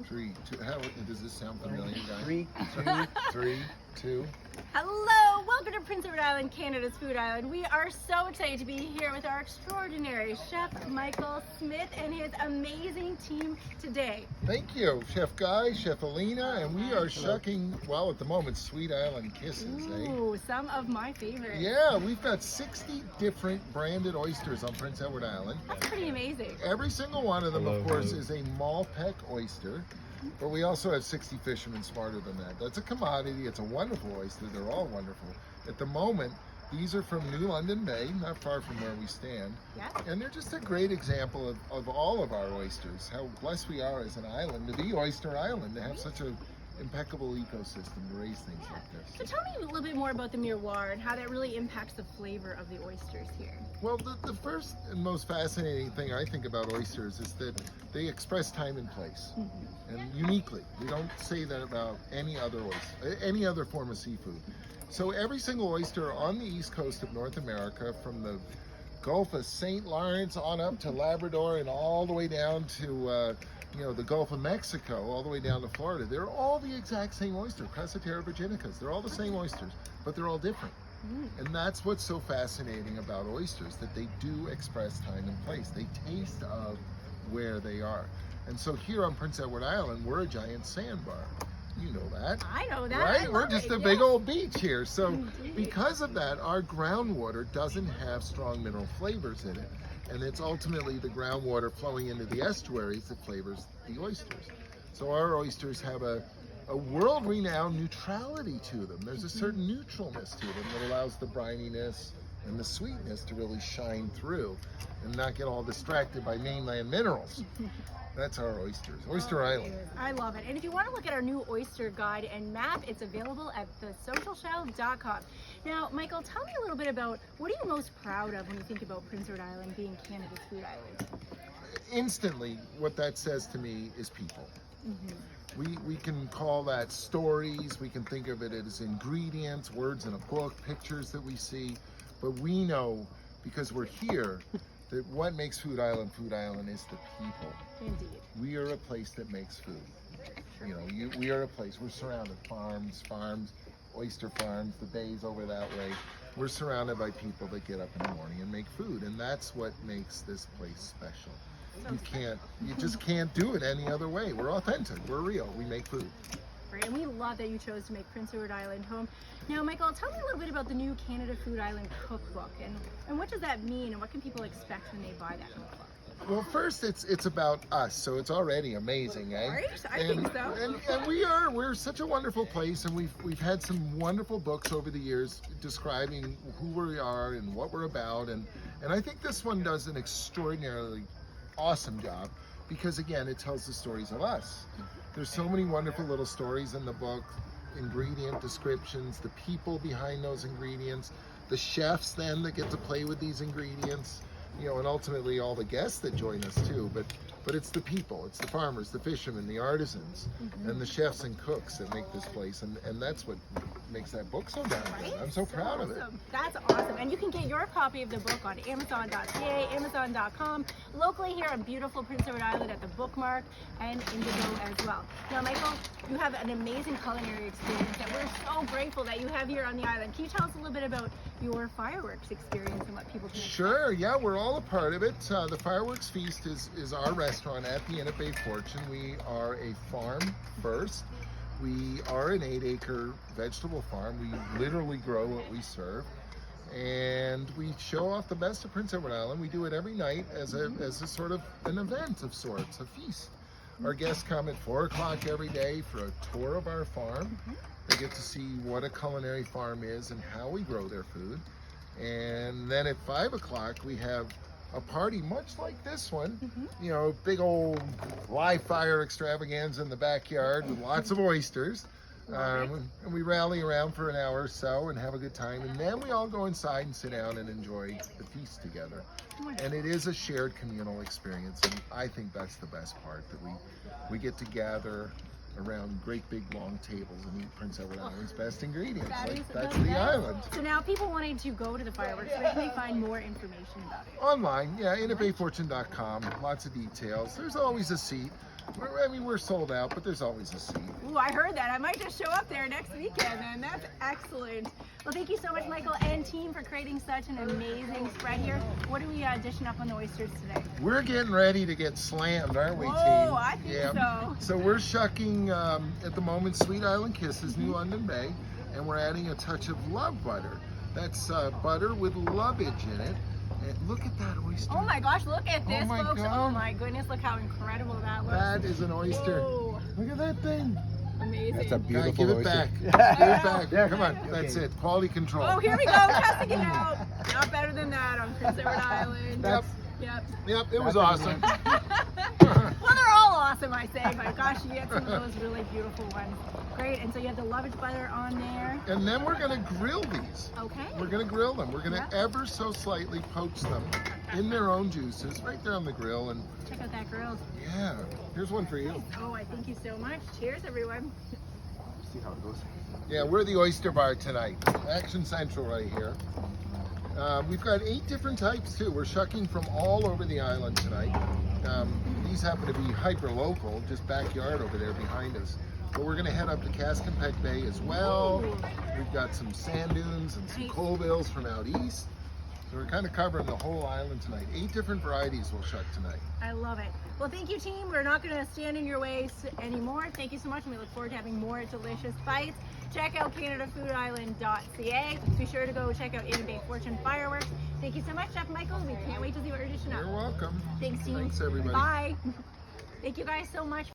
3, 2. How does this sound familiar, guys? 3, 3, 2. Hello, welcome to Prince Edward Island, Canada's Food Island. We are so excited to be here with our extraordinary chef Michael Smith and his amazing team today. Thank you, Chef Guy, Chef Alina, and we are shucking, well, at the moment, Sweet Island Kisses, Ooh, some of my favorites. Yeah, we've got 60 different branded oysters on Prince Edward Island. That's pretty amazing. Every single one of them, of course, is a Malpec oyster. But we also have 60 fishermen smarter than that. That's a commodity. It's a wonderful oyster. They're all wonderful. At the moment, these are from New London Bay, not far from where we stand. Yeah. And they're just a great example of all of our oysters, how blessed we are as an island to be Oyster Island, to have such an impeccable ecosystem to raise things like this. So tell me a little bit more about the miroir and how that really impacts the flavor of the oysters here. Well, the first and most fascinating thing I think about oysters is that they express time and place, and uniquely. We don't say that about any other oyster, any other form of seafood. So every single oyster on the east coast of North America, from the Gulf of St. Lawrence on up to Labrador and all the way down to the Gulf of Mexico, all the way down to Florida, they're all the exact same oyster, Crassatera virginicas. They're all the same oysters, but they're all different. And that's what's so fascinating about oysters, that they do express time and place. They taste of where they are. And so here on Prince Edward Island, we're a giant sandbar. You know that. I know that. Right? We're just a big old beach here. So Indeed. because of that, our groundwater doesn't have strong mineral flavors in it. And it's ultimately the groundwater flowing into the estuaries that flavors the oysters. So our oysters have a world-renowned neutrality to them. There's a certain neutralness to them that allows the brininess and the sweetness to really shine through and not get all distracted by mainland minerals. That's our oysters, Oyster Island. I love it. And if you want to look at our new oyster guide and map, it's available at thesocialshelf.com. Now, Michael, tell me a little bit about what are you most proud of when you think about Prince Edward Island being Canada's food island? Instantly, what that says to me is people. We can call that stories, we can think of it as ingredients, words in a book, pictures that we see, but we know, because we're here, that what makes Food Island is the people. Indeed. We are a place that makes food. We are a place, we're surrounded, farms, oyster farms, the bays over that way. We're surrounded by people that get up in the morning and make food, and that's what makes this place special. You just can't do it any other way. We're authentic, we're real, we make food. Right, and we love that you chose to make Prince Edward Island home. Now, Michael, tell me a little bit about the new Canada Food Island Cookbook, and what does that mean, and what can people expect when they buy that cookbook? Well, first, it's about us, so it's already amazing, eh? Right, I think so. And we're such a wonderful place, and we've had some wonderful books over the years describing who we are and what we're about, and I think this one does an extraordinarily awesome job, because again, it tells the stories of us. There's so many wonderful little stories in the book, ingredient descriptions, the people behind those ingredients, the chefs then that get to play with these ingredients, and ultimately all the guests that join us too, but it's the people, it's the farmers, the fishermen, the artisans, and the chefs and cooks that make this place, and that's what makes that book so darn good. I'm so proud of it. That's awesome. And you can get your copy of the book on Amazon.ca, Amazon.com, locally here on beautiful Prince Edward Island at the Bookmark and Indigo as well. Now, Michael, you have an amazing culinary experience that we're so grateful that you have here on the island. Can you tell us a little bit about your fireworks experience and what people can expect? Sure, yeah, we're all a part of it. The Fireworks Feast is our restaurant at the Inn at Bay Fortune. We are a farm first. We are an 8-acre vegetable farm. We literally grow what we serve. And we show off the best of Prince Edward Island. We do it every night as a sort of an event of sorts, a feast. Our guests come at 4 o'clock every day for a tour of our farm. They get to see what a culinary farm is and how we grow their food. And then at 5 o'clock, we have a party much like this one, big old live fire extravaganza in the backyard with lots of oysters. And we rally around for an hour or so and have a good time. And then we all go inside and sit down and enjoy the feast together. And it is a shared communal experience. And I think that's the best part, that we get to gather around great big long tables and eat Prince Edward Island's best ingredients. That's the island. So now people wanting to go to the fireworks, where can they find more information about it? Online, yeah, innatbayfortune.com. Lots of details. There's always a seat. We're sold out, but there's always a seat. Ooh, I heard that. I might just show up there next weekend, and that's excellent. Well, thank you so much, Michael and team, for creating such an amazing spread here. What are we dishing up on the oysters today? We're getting ready to get slammed, aren't we, team? Oh, I think so. So we're shucking, at the moment, Sweet Island Kisses, New London Bay, and we're adding a touch of love butter. That's butter with lovage in it. And look at that oyster. Oh my gosh, look at this, my folks. God. Oh my goodness, look how incredible that looks. That is an oyster. Whoa. Look at that thing. Amazing. That's a God, beautiful give it oyster. back. Give it back. Yeah. Come on, that's it. Quality control. Oh, here we go, testing it out. Not better than that on Prince Edward Island. Yep. Yep. It was awesome. Well, they're all awesome, I say, but gosh, you get some of those really beautiful ones. Great, and so you have the lovage butter on there. And then we're going to grill these. Okay. We're going to grill them. We're going to Yeah. ever so slightly poach them in their own juices right there on the grill. And Check out that grilled. yeah, here's one for you. Oh, I thank you so much. Cheers, everyone. See how it goes. Yeah, we're the Oyster Bar tonight. Action Central right here. We've got 8 different types too. We're shucking from all over the island tonight. These happen to be hyper local, just backyard over there behind us. But we're going to head up to Cascampec Bay as well. We've got some sand dunes and some Nice. coal bills from out east. So we're kind of covering the whole island tonight. 8 different varieties we'll shuck tonight. I love it. Well, thank you, team. We're not going to stand in your ways anymore. Thank you so much, and we look forward to having more delicious bites. Check out CanadaFoodIsland.ca. Be sure to go check out In Bay Fortune Fireworks. Thank you so much, Chef Michael. We can't wait to see what you're dishing up. You're welcome. Thanks, team. Thanks, everybody. Bye. Thank you guys so much.